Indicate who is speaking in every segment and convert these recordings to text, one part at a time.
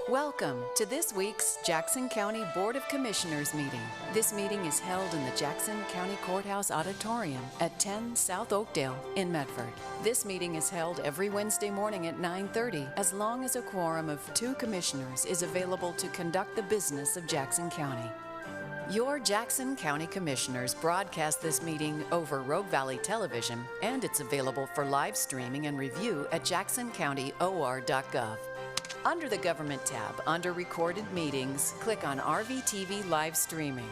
Speaker 1: Welcome to this week's Jackson County Board of Commissioners meeting. This meeting is held in the Jackson County Courthouse Auditorium at 10 South Oakdale in Medford. This meeting is held every Wednesday morning at 9:30 as long as a quorum of 2 commissioners is available to conduct the business of Jackson County. Your Jackson County Commissioners broadcast this meeting over Rogue Valley Television, and it's available for live streaming and review at jacksoncountyor.gov. Under the Government tab, under Recorded Meetings, click on RVTV Live Streaming.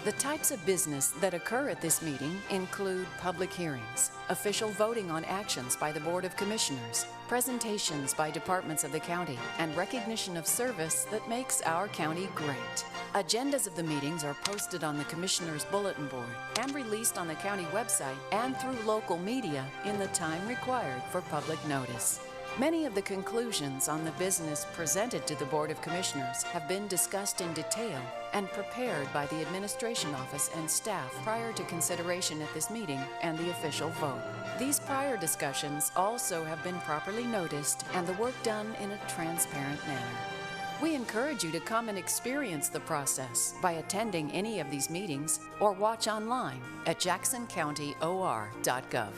Speaker 1: The types of business that occur at this meeting include public hearings, official voting on actions by the Board of Commissioners, presentations by departments of the county, and recognition of service that makes our county great. Agendas of the meetings are posted on the Commissioners' Bulletin Board and released on the county website and through local media in the time required for public notice. Many of the conclusions on the business presented to the Board of Commissioners have been discussed in detail and prepared by the Administration Office and staff prior to consideration at this meeting and the official vote. These prior discussions also have been properly noticed and the work done in a transparent manner. We encourage you to come and experience the process by attending any of these meetings or watch online at jacksoncountyor.gov.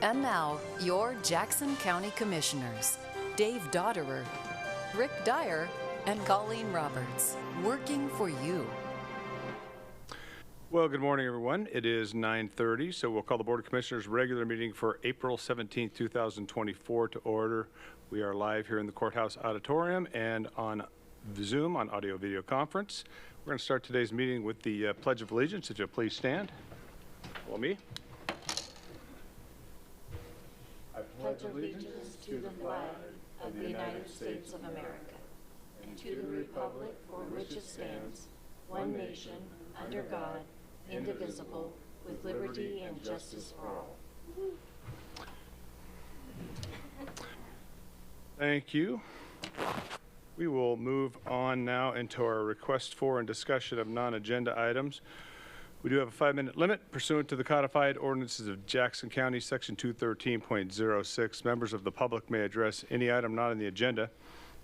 Speaker 1: And now, your Jackson County Commissioners, Dave Dotterer, Rick Dyer, and Colleen Roberts, working for you.
Speaker 2: Well, good morning, everyone. It is 9:30, so we'll call the Board of Commissioners regular meeting for April 17, 2024 to order. We are live here in the Courthouse Auditorium and on Zoom on audio-video conference. We're going to start today's meeting with the Pledge of Allegiance. If you'll please stand. Follow me.
Speaker 3: I pledge allegiance to the flag of the United States of America and to the republic for which it stands, one nation, under God, indivisible, with liberty and justice for all.
Speaker 2: Thank you. We will move on now into our request for and discussion of non-agenda items. We do have a 5-minute limit pursuant to the codified ordinances of Jackson County, Section 213.06. Members of the public may address any item not on the agenda.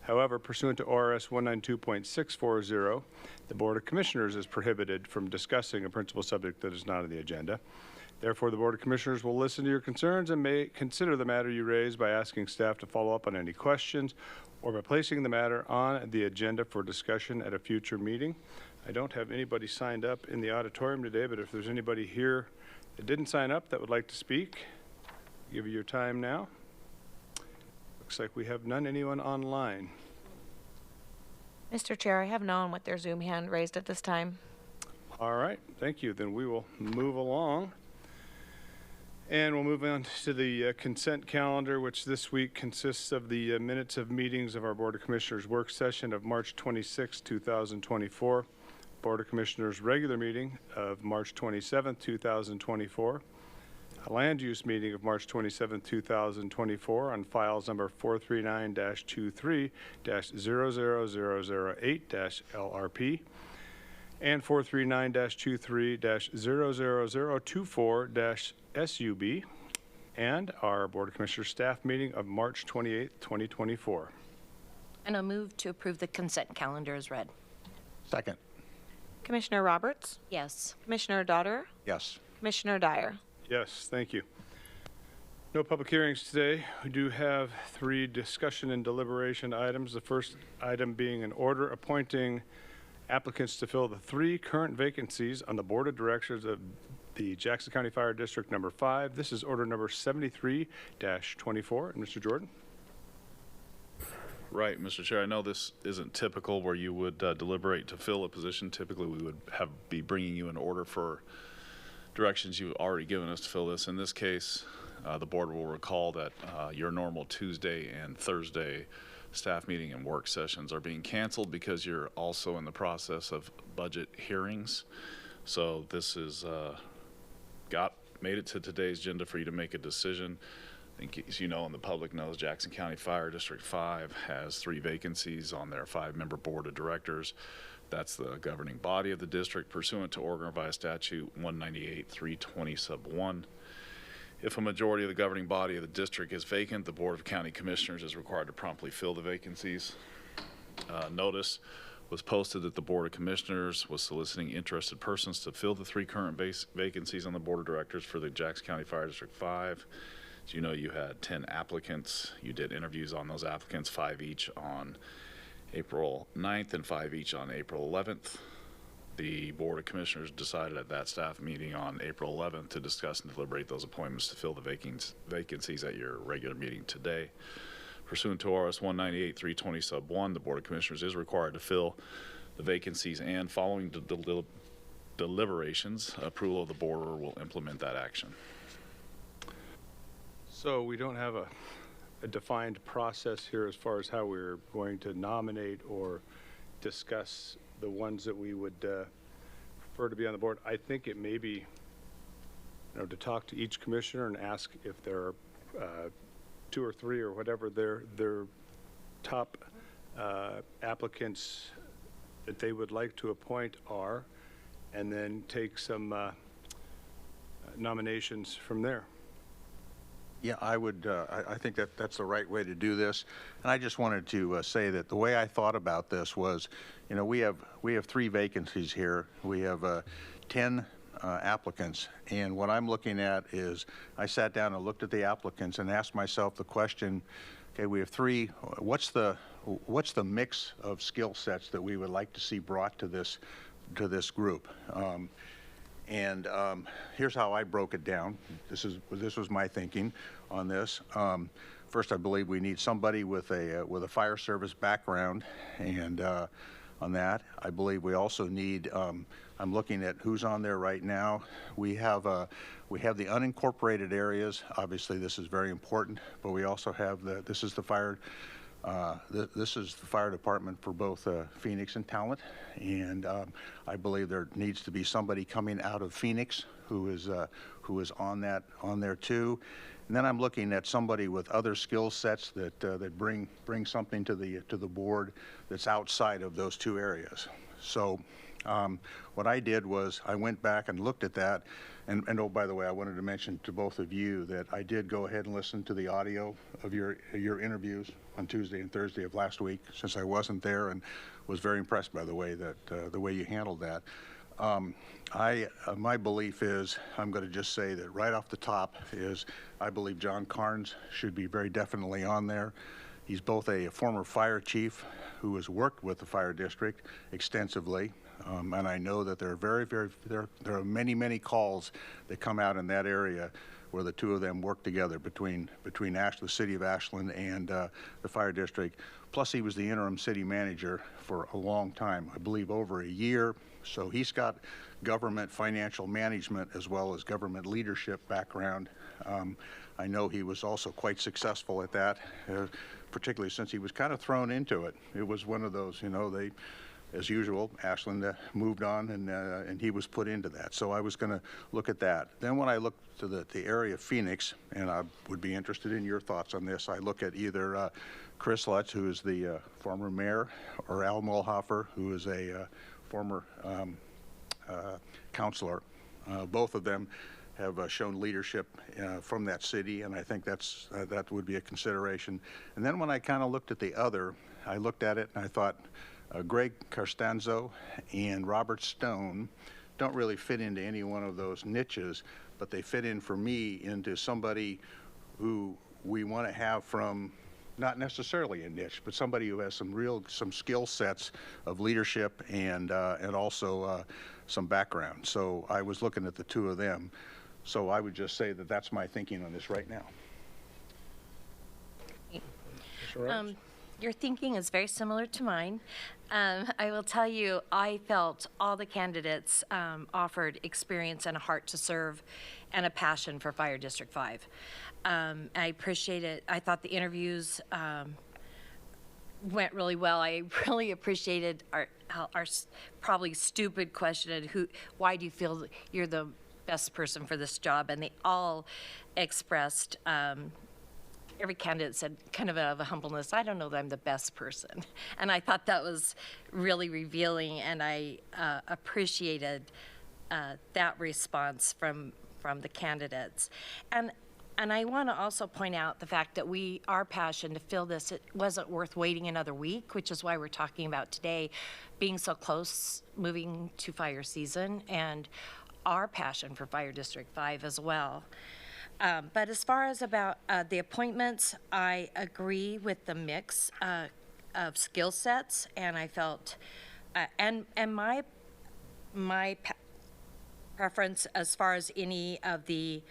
Speaker 2: However, pursuant to ORS 192.640, the Board of Commissioners is prohibited from discussing a principal subject that is not on the agenda. Therefore, the Board of Commissioners will listen to your concerns and may consider the matter you raise by asking staff to follow up on any questions or by placing the matter on the agenda for discussion at a future meeting. I don't have anybody signed up in the auditorium today, but if there's anybody here that didn't sign up that would like to speak, I'll give you your time now. Looks like we have none. Anyone online?
Speaker 4: Mr. Chair, I have no one with their Zoom hand raised at this time.
Speaker 2: All right, thank you. Then we will move along. And we'll move on to the consent calendar, which this week consists of the minutes of meetings of our Board of Commissioners work session of March 26, 2024. Board of Commissioners regular meeting of March 27, 2024. A land use meeting of March 27, 2024 on files number 439-23-00008-LRP and 439-23-00024-SUB, and our Board of Commissioners staff meeting of March 28, 2024.
Speaker 5: And I'll move to approve the consent calendar as read.
Speaker 6: Second.
Speaker 4: Commissioner Roberts?
Speaker 5: Yes.
Speaker 4: Commissioner Dotterer?
Speaker 6: Yes.
Speaker 4: Commissioner Dyer?
Speaker 2: Yes, thank you. No public hearings today. We do have 3 discussion and deliberation items. The first item being an order appointing applicants to fill the 3 current vacancies on the Board of Directors of the Jackson County Fire District number 5. This is order number 73-24. And Mr. Jordan?
Speaker 7: Right, Mr. Chair. I know this isn't typical where you would deliberate to fill a position. Typically, we would be bringing you an order for directions you've already given us to fill this. In this case, the board will recall that your normal Tuesday and Thursday staff meeting and work sessions are being canceled because you're also in the process of budget hearings. So this is made it to today's agenda for you to make a decision. I think, as you know, and the public knows, Jackson County Fire District 5 has 3 vacancies on their 5-member board of directors. That's the governing body of the district pursuant to Oregon Revised Statute 198-320 sub 1. If a majority of the governing body of the district is vacant, the Board of County Commissioners is required to promptly fill the vacancies. notice was posted that the Board of Commissioners was soliciting interested persons to fill the 3 current vacancies on the Board of Directors for the Jackson County Fire District 5. As you know, you had 10 applicants. You did interviews on those applicants, 5 each on April 9th and 5 each on April 11th. The Board of Commissioners decided at that staff meeting on April 11th to discuss and deliberate those appointments to fill the vacancies at your regular meeting today. Pursuant to RS 198-320 sub 1, the Board of Commissioners is required to fill the vacancies, and following deliberations, approval of the board will implement that action.
Speaker 2: So we don't have a defined process here as far as how we're going to nominate or discuss the ones that we would prefer to be on the board. I think it may be, to talk to each commissioner and ask if there are 2 or 3 or whatever their top applicants that they would like to appoint are, and then take some nominations from there.
Speaker 6: Yeah, I would, I think that's the right way to do this. And I just wanted to say that the way I thought about this was, we have 3 vacancies here. We have 10 applicants. And what I'm looking at is, I sat down and looked at the applicants and asked myself the question, okay, we have 3, what's the mix of skill sets that we would like to see brought to this group? Here's how I broke it down. This was my thinking on this. First, I believe we need somebody with a fire service background, and on that, I believe we also need. I'm looking at who's on there right now. We have the unincorporated areas. Obviously, this is very important, but we also have this is the fire department for both Phoenix and Talent, and I believe there needs to be somebody coming out of Phoenix who is on there too. And then I'm looking at somebody with other skill sets that bring something to the board that's outside of those 2 areas. So what I did was I went back and looked at that, and oh, by the way, I wanted to mention to both of you that I did go ahead and listen to the audio of your interviews on Tuesday and Thursday of last week, since I wasn't there, and was very impressed by the way you handled that. My belief is, I'm going to just say that right off the top is, I believe John Carnes should be very definitely on there. He's both a former fire chief who has worked with the fire district extensively, and I know that there are many calls that come out in that area where the 2 of them work together between the city of Ashland and the fire district. Plus, he was the interim city manager for a long time, I believe over a year. So he's got government financial management as well as government leadership background. I know he was also quite successful at that, particularly since he was kind of thrown into it. It was one of those, as usual, Ashland moved on, and he was put into that. So I was going to look at that. Then when I looked to the area of Phoenix, and I would be interested in your thoughts on this, I look at either Chris Lutz, who is the former mayor, or Al Mulhofer, who is a former counselor. Both of them have shown leadership from that city, and I think that would be a consideration. And then when I kind of looked at the other, I looked at it and I thought, Greg Carstanzo and Robert Stone don't really fit into any one of those niches, but they fit in for me into somebody who we want to have from, not necessarily a niche, but somebody who has some skill sets of leadership and also some background. So I was looking at the 2 of them. So I would just say that that's my thinking on this right now.
Speaker 5: Your thinking is very similar to mine. I will tell you, I felt all the candidates offered experience and a heart to serve and a passion for Fire District 5. I appreciate it. I thought the interviews went really well. I really appreciated our probably stupid question, why do you feel you're the best person for this job? And they all expressed, every candidate said, kind of out of a humbleness, I don't know that I'm the best person. And I thought that was really revealing, and I appreciated that response from the candidates. And And I want to also point out the fact that our passion to fill this, it wasn't worth waiting another week, which is why we're talking about today being so close, moving to fire season, and our passion for Fire District 5 as well. But as far as about the appointments, I agree with the mix of skill sets, and I felt, and my preference as far as any of the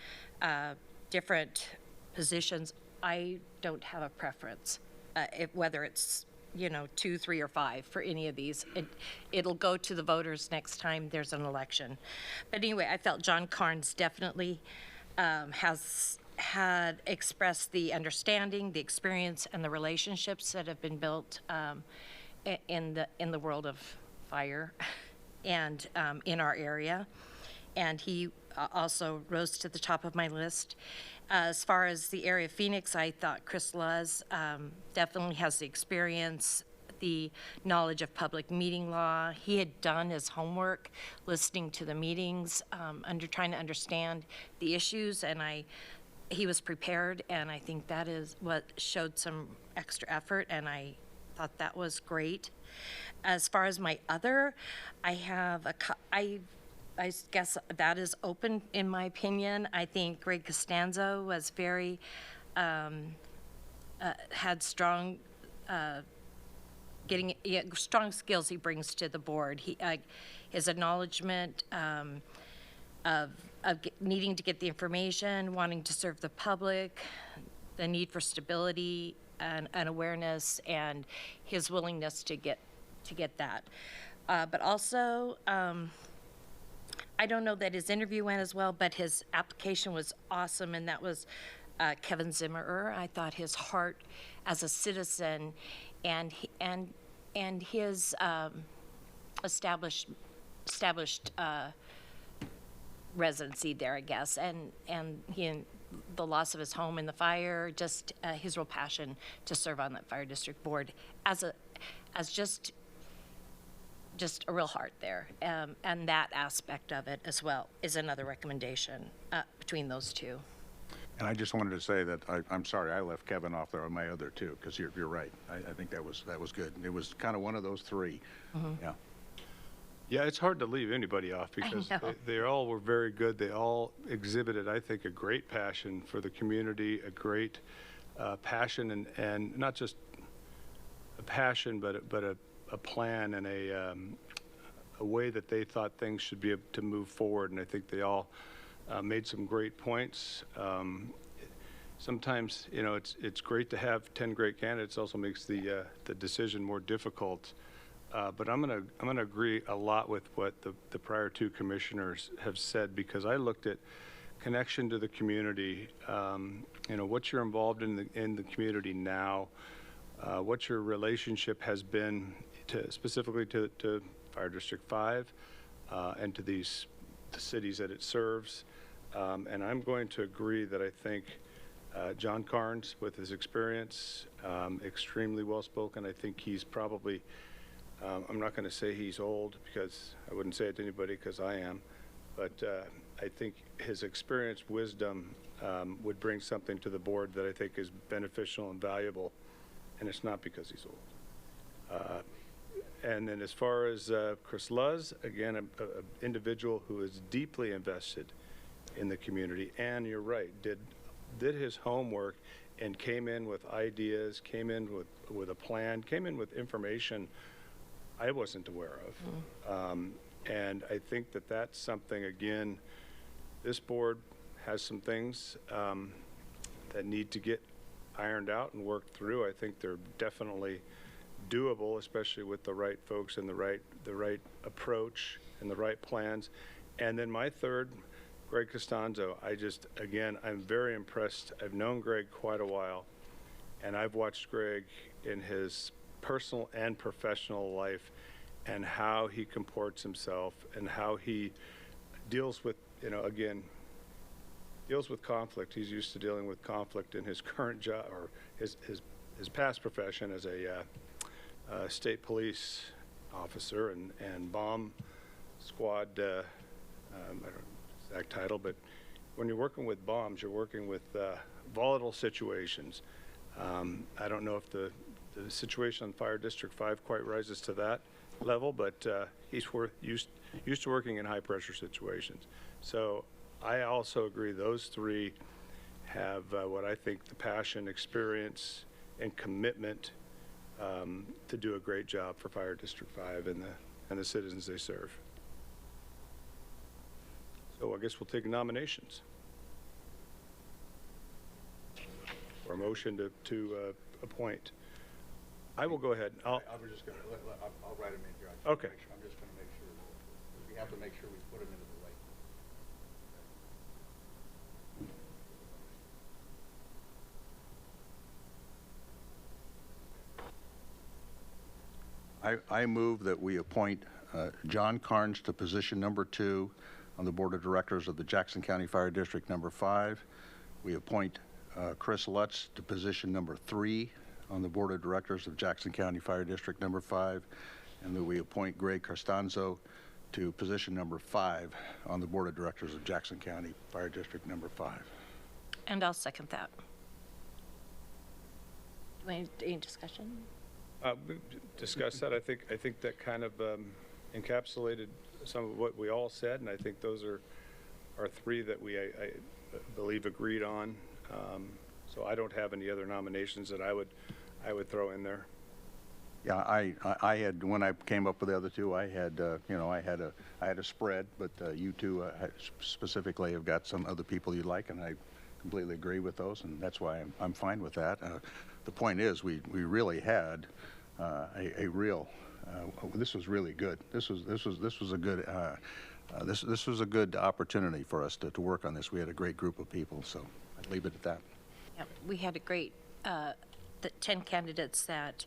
Speaker 5: different positions, I don't have a preference, whether it's, 2, 3, or 5 for any of these. It'll go to the voters next time there's an election. But anyway, I felt John Carnes definitely had expressed the understanding, the experience, and the relationships that have been built in the world of fire and in our area. And he also rose to the top of my list. As far as the area of Phoenix, I thought Chris Luz definitely has the experience, the knowledge of public meeting law. He had done his homework, listening to the meetings, trying to understand the issues, and he was prepared, and I think that is what showed some extra effort, and I thought that was great. As far as my other, I guess that is open, in my opinion. I think Greg Costanzo was very, had strong, strong skills he brings to the board. His acknowledgement of needing to get the information, wanting to serve the public, the need for stability and awareness, and his willingness to get that. But also, I don't know that his interview went as well, but his application was awesome, and that was Kevin Zimmerer. I thought his heart as a citizen and his established residency there, I guess, and the loss of his home in the fire, just his real passion to serve on that fire district board as just a real heart there, and that aspect of it as well is another recommendation between those two.
Speaker 6: And I just wanted to say that I'm sorry I left Kevin off there on my other two, because you're right. I think that was good. It was kind of one of those three.
Speaker 5: Mm-hmm.
Speaker 6: Yeah.
Speaker 2: Yeah, it's hard to leave anybody off because
Speaker 5: know.
Speaker 2: they all were very good. They all exhibited, I think, a great passion for the community, a great passion, and not just a passion, but a plan and a way that they thought things should be able to move forward. And I think they all made some great points. Sometimes, it's great to have 10 great candidates. Also makes the decision more difficult. But I'm gonna agree a lot with what the prior two commissioners have said, because I looked at connection to the community. What you're involved in the community now, what your relationship has been specifically to Fire District 5 and to the cities that it serves. And I'm going to agree that I think John Carnes, with his experience, extremely well-spoken. I think he's probably, I'm not going to say he's old, because I wouldn't say it to anybody, because I am, but I think his experience, wisdom, would bring something to the board that I think is beneficial and valuable, and it's not because he's old. And then as far as Chris Luz, again, an individual who is deeply invested in the community, and you're right, did his homework and came in with ideas, came in with a plan, came in with information I wasn't aware of. And I think that that's something, again, this board has some things that need to get ironed out and worked through. I think they're definitely doable, especially with the right folks and the right approach and the right plans. And then my third, Greg Costanzo. I'm very impressed. I've known Greg quite a while, and I've watched Greg in his personal and professional life and how he comports himself and how he deals with, deals with conflict. He's used to dealing with conflict in his current job or his past profession as a state police officer and bomb squad, I don't know the exact title, but when you're working with bombs, you're working with volatile situations. I don't know if the situation on Fire District 5 quite rises to that level, but he's used to working in high-pressure situations. So I also agree those three have what I think the passion, experience, and commitment to do a great job for Fire District 5 and the citizens they serve. So I guess we'll take nominations. Or a motion to appoint. I will go ahead.
Speaker 6: I was just going to, I'll write them in here.
Speaker 2: Okay.
Speaker 6: I'm just going to make sure, we have to make sure we put them into the right. I move that we appoint John Carnes to position number 2 on the Board of Directors of the Jackson County Fire District number 5. We appoint Chris Lutz to position number 3 on the Board of Directors of Jackson County Fire District number 5, and that we appoint Greg Costanzo to position number 5 on the Board of Directors of Jackson County Fire District number 5.
Speaker 5: And I'll second that. Any discussion?
Speaker 2: We discussed that. I think that kind of encapsulated some of what we all said, and I think those are three that I believe agreed on. So I don't have any other nominations that I would throw in there.
Speaker 6: Yeah, I had, when I came up with the other two, I had, I had a spread, but you two specifically have got some other people you like, and I completely agree with those, and that's why I'm fine with that. The point is, we really had a real. This was really good. This was a good. This was a good opportunity for us to work on this. We had a great group of people, so I'd leave it at that.
Speaker 5: Yeah, we had a great, the 10 candidates that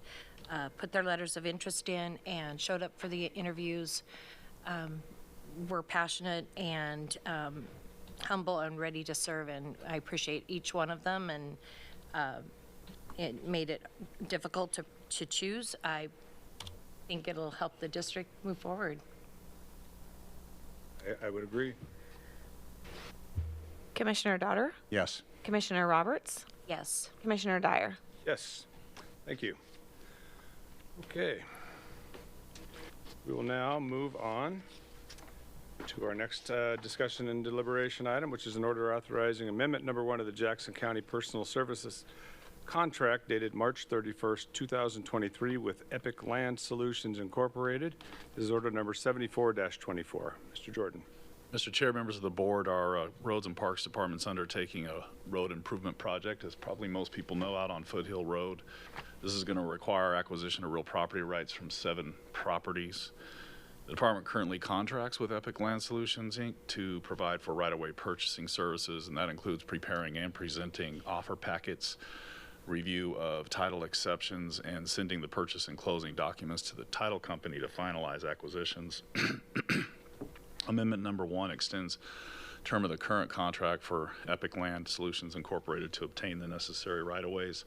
Speaker 5: put their letters of interest in and showed up for the interviews, were passionate and humble and ready to serve, and I appreciate each one of them, and it made it difficult to choose. I think it'll help the district move forward.
Speaker 2: I would agree.
Speaker 4: Commissioner Daughter,
Speaker 6: Yes.
Speaker 4: Commissioner Roberts,
Speaker 5: Yes.
Speaker 4: Commissioner Dyer.
Speaker 2: Yes. Thank you. Okay. We will now move on to our next discussion and deliberation item, which is an order authorizing amendment number 1 of the Jackson County Personal Services contract dated March 31st, 2023 with Epic Land Solutions Incorporated. This is order number 74-24. Mr. Jordan.
Speaker 7: Mr. Chair, members of the board, our Roads and Parks Department's undertaking a road improvement project, as probably most people know, out on Foothill Road. This is going to require acquisition of real property rights from 7 properties. The department currently contracts with Epic Land Solutions, Inc. to provide for right-of-way purchasing services, and that includes preparing and presenting offer packets, review of title exceptions, and sending the purchase and closing documents to the title company to finalize acquisitions. Amendment number 1 extends term of the current contract for Epic Land Solutions Incorporated to obtain the necessary right-of-ways.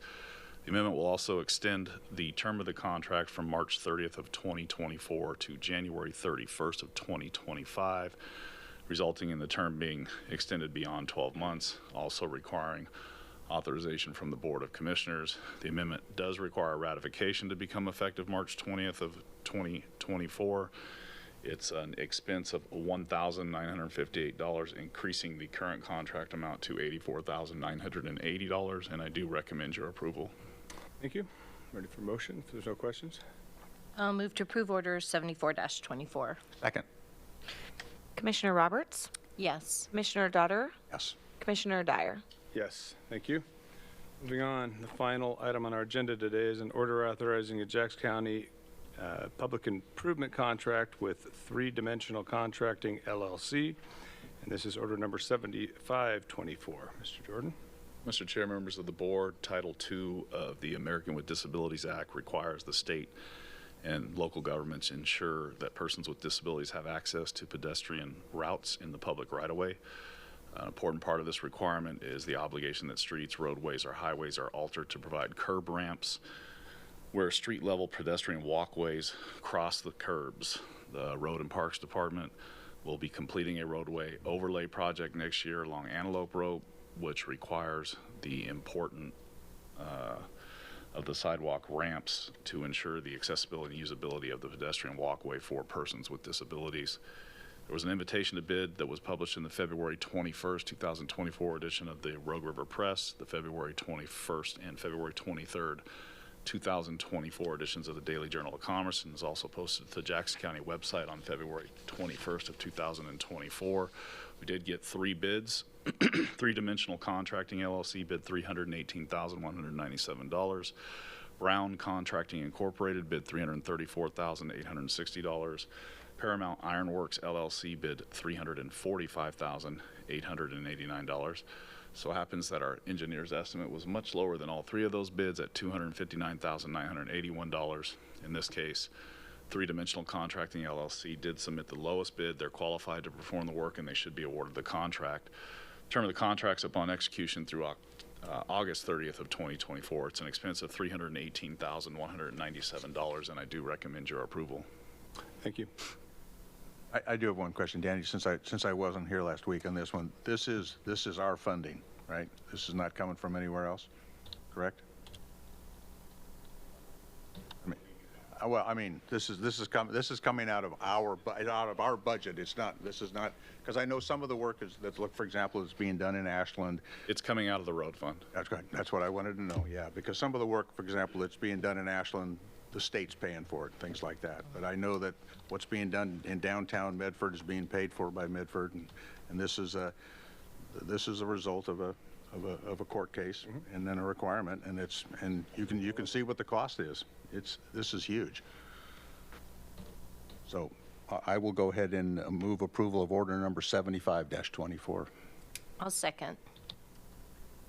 Speaker 7: The amendment will also extend the term of the contract from March 30th of 2024 to January 31st of 2025, resulting in the term being extended beyond 12 months, also requiring authorization from the Board of Commissioners. The amendment does require ratification to become effective March 20th of 2024. It's an expense of $1,958, increasing the current contract amount to $84,980, and I do recommend your approval.
Speaker 2: Thank you. Ready for motion if there's no questions?
Speaker 5: I'll move to approve order 74-24.
Speaker 6: Second.
Speaker 4: Commissioner Roberts,
Speaker 5: Yes.
Speaker 4: Commissioner Daughter,
Speaker 6: Yes.
Speaker 4: Commissioner Dyer.
Speaker 2: Yes, thank you. Moving on, the final item on our agenda today is an order authorizing a Jackson County public improvement contract with 3-Dimensional Contracting LLC, and this is order number 7524. Mr. Jordan.
Speaker 7: Mr. Chair, members of the board, Title II of the American with Disabilities Act requires the state and local governments ensure that persons with disabilities have access to pedestrian routes in the public right-of-way. An important part of this requirement is the obligation that streets, roadways, or highways are altered to provide curb ramps where street-level pedestrian walkways cross the curbs. The Road and Parks Department We'll be completing a roadway overlay project next year along Antelope Road, which requires the important of the sidewalk ramps to ensure the accessibility and usability of the pedestrian walkway for persons with disabilities. There was an invitation to bid that was published in the February 21st, 2024 edition of the Rogue River Press, the February 21st and February 23rd, 2024 editions of the Daily Journal of Commerce, and is also posted to the Jackson County website on February 21st of 2024. We did get 3 bids. Three Dimensional Contracting LLC bid $318,197. Brown Contracting Incorporated bid $334,860. Paramount Ironworks LLC bid $345,889. So it happens that our engineer's estimate was much lower than all 3 of those bids at $259,981. In this case, 3 Dimensional Contracting LLC did submit the lowest bid. They're qualified to perform the work, and they should be awarded the contract. Term of the contract's upon execution through August 30th of 2024. It's an expense of $318,197, and I do recommend your approval.
Speaker 2: Thank you.
Speaker 6: I do have one question, Danny, since I wasn't here last week on this one. This is our funding, right? This is not coming from anywhere else, correct? I mean, this is coming out of our budget. This is not, because I know some of the work for example, is being done in Ashland.
Speaker 7: It's coming out of the road fund.
Speaker 6: That's good. That's what I wanted to know. Yeah, because some of the work, for example, that's being done in Ashland, the state's paying for it, things like that. But I know that what's being done in downtown Medford is being paid for by Medford, and this is a result of a court case and then a requirement, and you can see what the cost is. This is huge. So I will go ahead and move approval of order number 75-24.
Speaker 5: I'll second.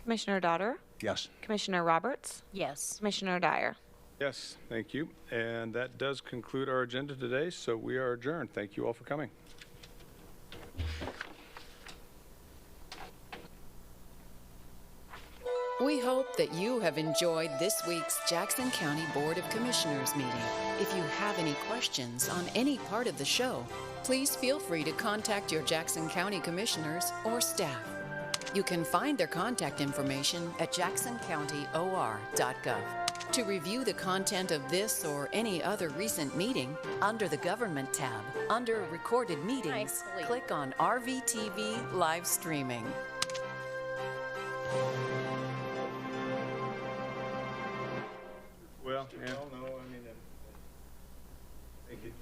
Speaker 4: Commissioner Daughter,
Speaker 6: Yes.
Speaker 4: Commissioner Roberts,
Speaker 5: Yes.
Speaker 4: Commissioner Dyer.
Speaker 2: Yes, thank you. And that does conclude our agenda today, so we are adjourned. Thank you all for coming.
Speaker 1: We hope that you have enjoyed this week's Jackson County Board of Commissioners meeting. If you have any questions on any part of the show, please feel free to contact your Jackson County Commissioners or staff. You can find their contact information at jacksoncountyor.gov. To review the content of this or any other recent meeting, under the Government tab, under Recorded Meetings,
Speaker 5: Nicely.
Speaker 1: click on RVTV Live Streaming.
Speaker 2: Well, yeah. No, I mean, thank you.